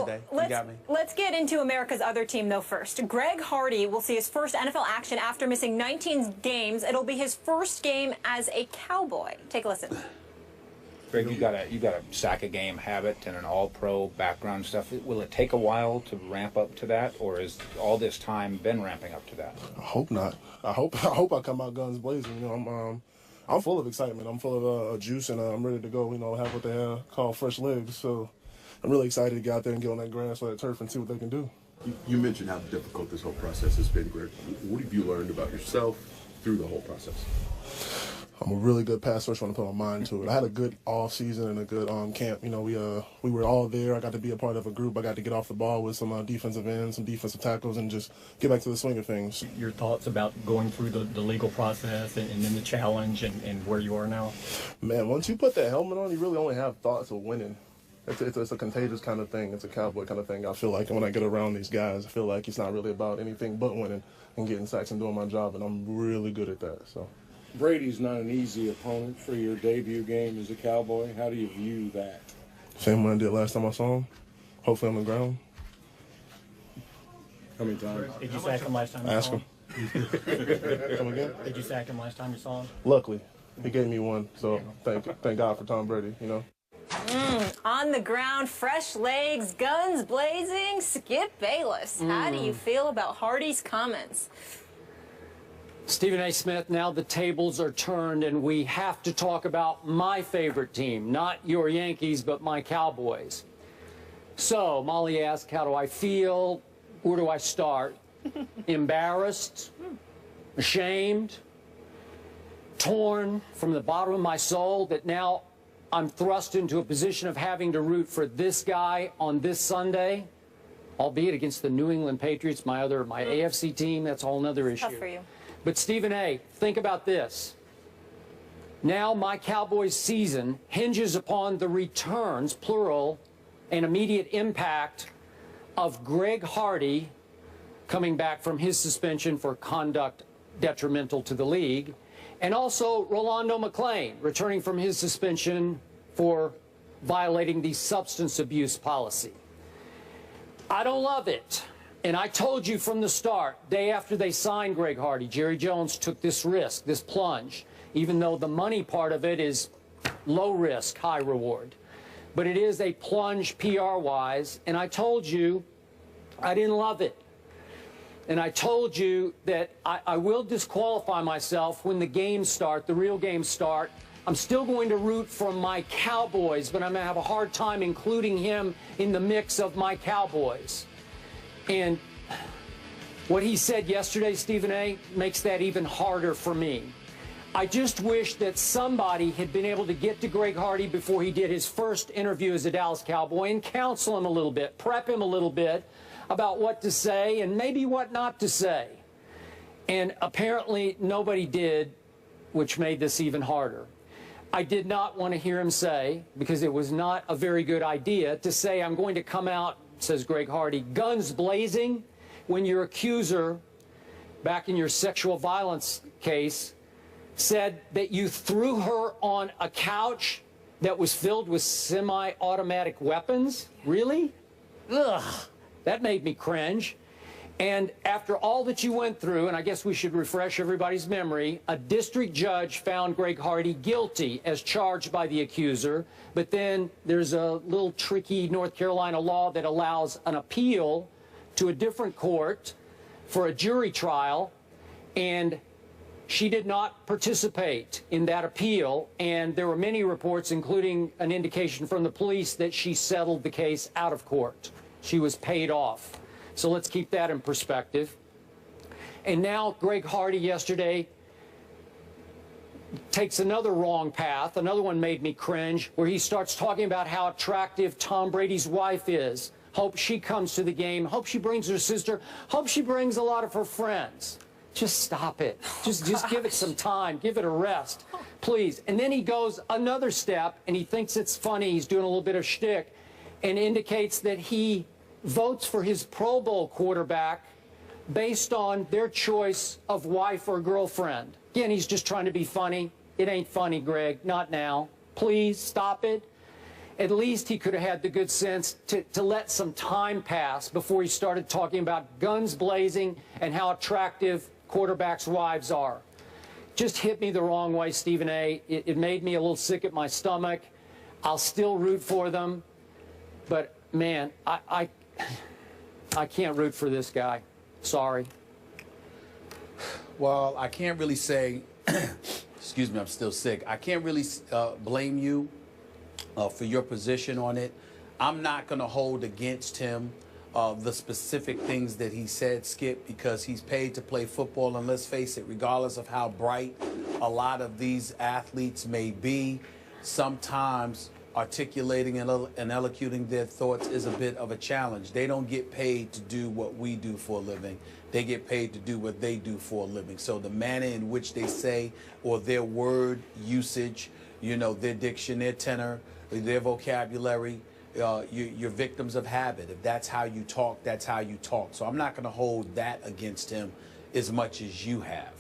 today. You got me. Let's get into America's other team, though, first. Greg Hardy will see his first NFL action after missing 19 games. It'll be his first game as a Cowboy. Take a listen. Greg, you got a sack a game habit and an all-pro background stuff. Will it take a while to ramp up to that, or has all this time been ramping up to that? I hope not. I hope I come out guns blazing. You know, I'm full of excitement. I'm full of juice, and I'm ready to go. You know, have what they call fresh legs. So I'm really excited to get out there and get on that grass, or that turf, and see what they can do. You mentioned how difficult this whole process has been, Greg. What have you learned about yourself through the whole process? I'm a really good pass rusher when I put my mind to it. I had a good off season and a good camp. You know, we were all there. I got to be a part of a group. I got to get off the ball with some defensive ends, some defensive tackles, and just get back to the swing of things. Your thoughts about going through the legal process and then the challenge and where you are now? Man, once you put that helmet on, you really only have thoughts of winning. It's a contagious kind of thing. It's a cowboy kind of thing. I feel like when I get around these guys, I feel like it's not really about anything but winning and getting sacks and doing my job, and I'm really good at that. So. Brady's not an easy opponent for your debut game as a Cowboy. How do you view that? Same one I did last time I saw him. Hopefully on the ground. How many times? Did you sack him last time you Ask saw him. him? Come again? Did you sack him last time you saw him? Luckily, he gave me one. So thank God for Tom Brady, you know. On the ground, fresh legs, guns blazing, Skip Bayless. How do you feel about Hardy's comments? Stephen A. Smith, now the tables are turned and we have to talk about my favorite team, not your Yankees, but my Cowboys. So, Molly asked, how do I feel? Where do I start? Embarrassed? Ashamed? Torn from the bottom of my soul that now I'm thrust into a position of having to root for this guy on this Sunday, albeit against the New England Patriots, my AFC team. That's a whole other issue. Tough for you. But Stephen A., think about this. Now my Cowboys season hinges upon the returns, plural, and immediate impact of Greg Hardy coming back from his suspension for conduct detrimental to the league, and also Rolando McClain returning from his suspension for violating the substance abuse policy. I don't love it. And I told you from the start, day after they signed Greg Hardy, Jerry Jones took this risk, this plunge, even though the money part of it is low risk, high reward. But it is a plunge PR-wise, and I told you I didn't love it. And I told you that I will disqualify myself when the games start, the real games start. I'm still going to root for my Cowboys, but I'm going to have a hard time including him in the mix of my Cowboys. And what he said yesterday, Stephen A., makes that even harder for me. I just wish that somebody had been able to get to Greg Hardy before he did his first interview as a Dallas Cowboy and counsel him a little bit, prep him a little bit about what to say and maybe what not to say. And apparently nobody did, which made this even harder. I did not want to hear him say, because it was not a very good idea, to say I'm going to come out, says Greg Hardy, guns blazing, when your accuser, back in your sexual violence case, said that you threw her on a couch that was filled with semi-automatic weapons? Really? Ugh, that made me cringe. And after all that you went through, and I guess we should refresh everybody's memory, a district judge found Greg Hardy guilty as charged by the accuser, but then there's a little tricky North Carolina law that allows an appeal to a different court for a jury trial, and she did not participate in that appeal, and there were many reports, including an indication from the police, that she settled the case out of court. She was paid off. So let's keep that in perspective. And now Greg Hardy yesterday takes another wrong path. Another one made me cringe, where he starts talking about how attractive Tom Brady's wife is. Hope she comes to the game. Hope she brings her sister. Hope she brings a lot of her friends. Just stop it. Just give it some time. Give it a rest, please. And then he goes another step, and he thinks it's funny. He's doing a little bit of shtick, and indicates that he votes for his Pro Bowl quarterback based on their choice of wife or girlfriend. Again, he's just trying to be funny. It ain't funny, Greg. Not now. Please stop it. at least he could have had the good sense to let some time pass before he started talking about guns blazing and how attractive quarterbacks' wives are. Just hit me the wrong way, Stephen A. It made me a little sick at my stomach. I'll still root for them, but man, I can't root for this guy. Sorry. Well, I can't really say, excuse me, I'm still sick. I can't really blame you for your position on it. I'm not going to hold against him the specific things that he said, Skip, because he's paid to play football. And let's face it, regardless of how bright a lot of these athletes may be, sometimes articulating and elocuting their thoughts is a bit of a challenge. They don't get paid to do what we do for a living. They get paid to do what they do for a living. So the manner in which they say, or their word usage, you know, their diction, their tenor, their vocabulary, you're victims of habit. If that's how you talk, that's how you talk. So I'm not going to hold that against him as much as you have.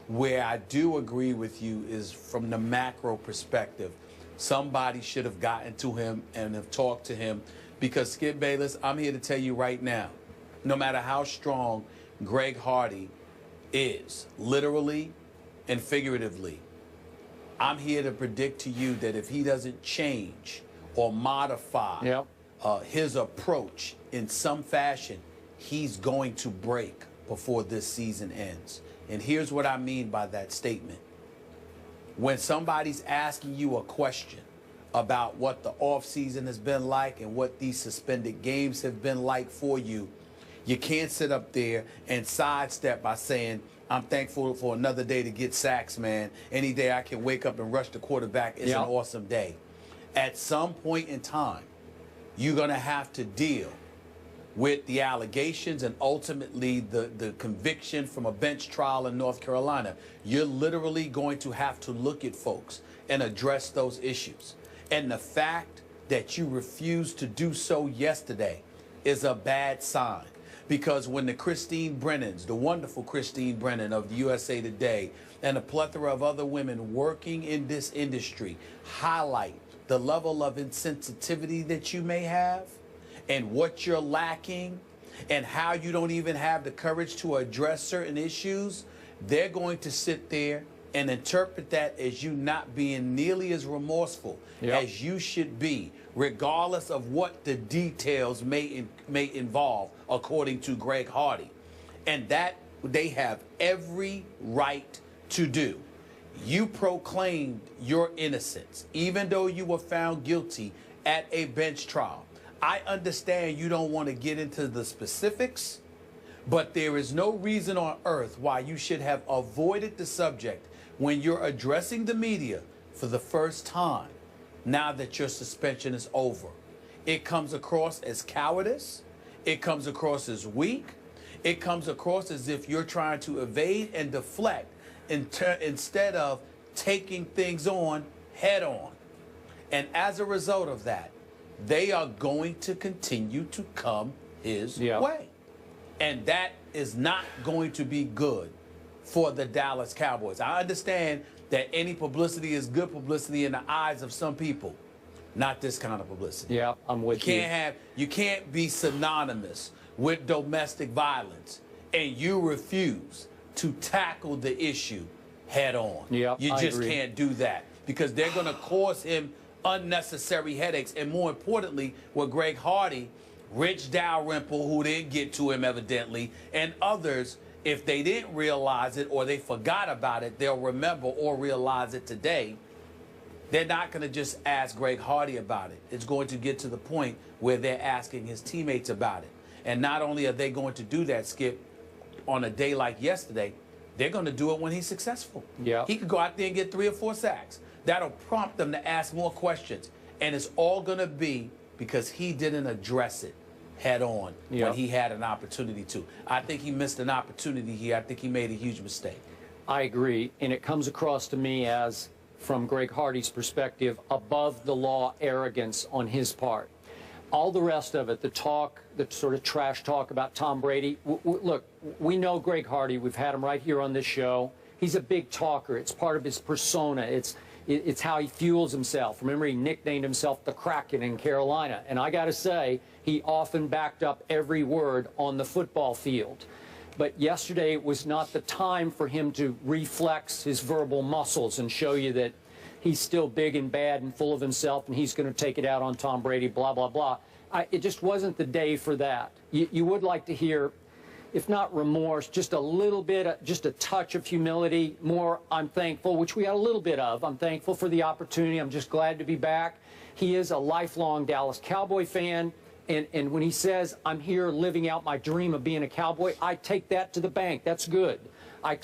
Where I do agree with you is from the macro perspective. Somebody should have gotten to him and have talked to him, because Skip Bayless, I'm here to tell you right now, no matter how strong Greg Hardy is, literally and figuratively, I'm here to predict to you that if he doesn't change or modify his approach in some fashion, he's going to break before this season ends. And here's what I mean by that statement. When somebody's asking you a question about what the offseason has been like and what these suspended games have been like for you, you can't sit up there and sidestep by saying, I'm thankful for another day to get sacks, man. Any day I can wake up and rush the quarterback is an awesome day. At some point in time, you're going to have to deal with the allegations and ultimately the conviction from a bench trial in North Carolina. You're literally going to have to look at folks and address those issues. And the fact that you refused to do so yesterday is a bad sign. Because when the Christine Brennans, the wonderful Christine Brennan of the USA Today, and a plethora of other women working in this industry highlight the level of insensitivity that you may have and what you're lacking and how you don't even have the courage to address certain issues, they're going to sit there and interpret that as you not being nearly as remorseful as you should be, regardless of what the details may involve, according to Greg Hardy. And that they have every right to do. You proclaimed your innocence, even though you were found guilty at a bench trial. I understand you don't want to get into the specifics, but there is no reason on earth why you should have avoided the subject when you're addressing the media for the first time now that your suspension is over. It comes across as cowardice. It comes across as weak. It comes across as if you're trying to evade and deflect instead of taking things on head on. And as a result of that, they are going to continue to come his way. And that is not going to be good for the Dallas Cowboys. I understand that any publicity is good publicity in the eyes of some people. Not this kind of publicity. Yeah, I'm with you. You can't be synonymous with domestic violence and you refuse to tackle the issue head on. Yeah, you just can't do that because they're going to cause him unnecessary headaches. And more importantly, with Greg Hardy, Rich Dalrymple, who didn't get to him evidently, and others, if they didn't realize it or they forgot about it, they'll remember or realize it today. They're not going to just ask Greg Hardy about it. It's going to get to the point where they're asking his teammates about it. And not only are they going to do that, Skip, on a day like yesterday, they're going to do it when he's successful. Yeah. He could go out there and get 3 or 4 sacks. That'll prompt them to ask more questions. And it's all going to be because he didn't address it head on when he had an opportunity to. I think he missed an opportunity here. I think he made a huge mistake. I agree. And it comes across to me as, from Greg Hardy's perspective, above the law arrogance on his part. All the rest of it, the talk, the sort of trash talk about Tom Brady. Look, we know Greg Hardy. We've had him right here on this show. He's a big talker. It's part of his persona. It's how he fuels himself. Remember, he nicknamed himself the Kraken in Carolina. And I got to say, he often backed up every word on the football field. But yesterday was not the time for him to reflex his verbal muscles and show you that he's still big and bad and full of himself and he's going to take it out on Tom Brady, blah, blah, blah. It just wasn't the day for that. You would like to hear, if not remorse, just a little bit, just a touch of humility, more I'm thankful, which we had a little bit of. I'm thankful for the opportunity. I'm just glad to be back. He is a lifelong Dallas Cowboy fan. And when he says, I'm here living out my dream of being a Cowboy, I take that to the bank. That's good. I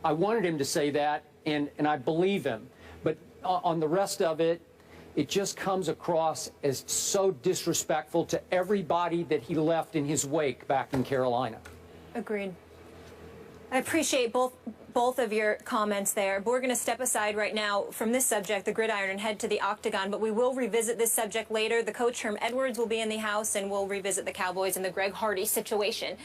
wanted him to say that, and I believe him. But on the rest of it, it just comes across as so disrespectful to everybody that he left in his wake back in Carolina. Agreed. I appreciate both of your comments there. But we're going to step aside right now from this subject, the gridiron, and head to the octagon. But we will revisit this subject later. The coach, Herm Edwards, will be in the house, and we'll revisit the Cowboys and the Greg Hardy situation.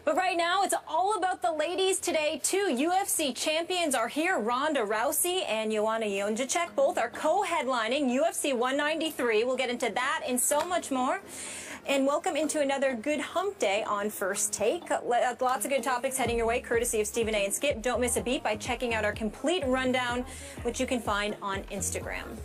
But right now, it's all about the ladies today, too. UFC champions are here. Ronda Rousey and Joanna Jędrzejczyk both are co-headlining UFC 193. We'll get into that and so much more. And welcome into another good hump day on First Take. Lots of good topics heading your way, courtesy of Stephen A. and Skip. Don't miss a beat by checking out our complete rundown, which you can find on Instagram.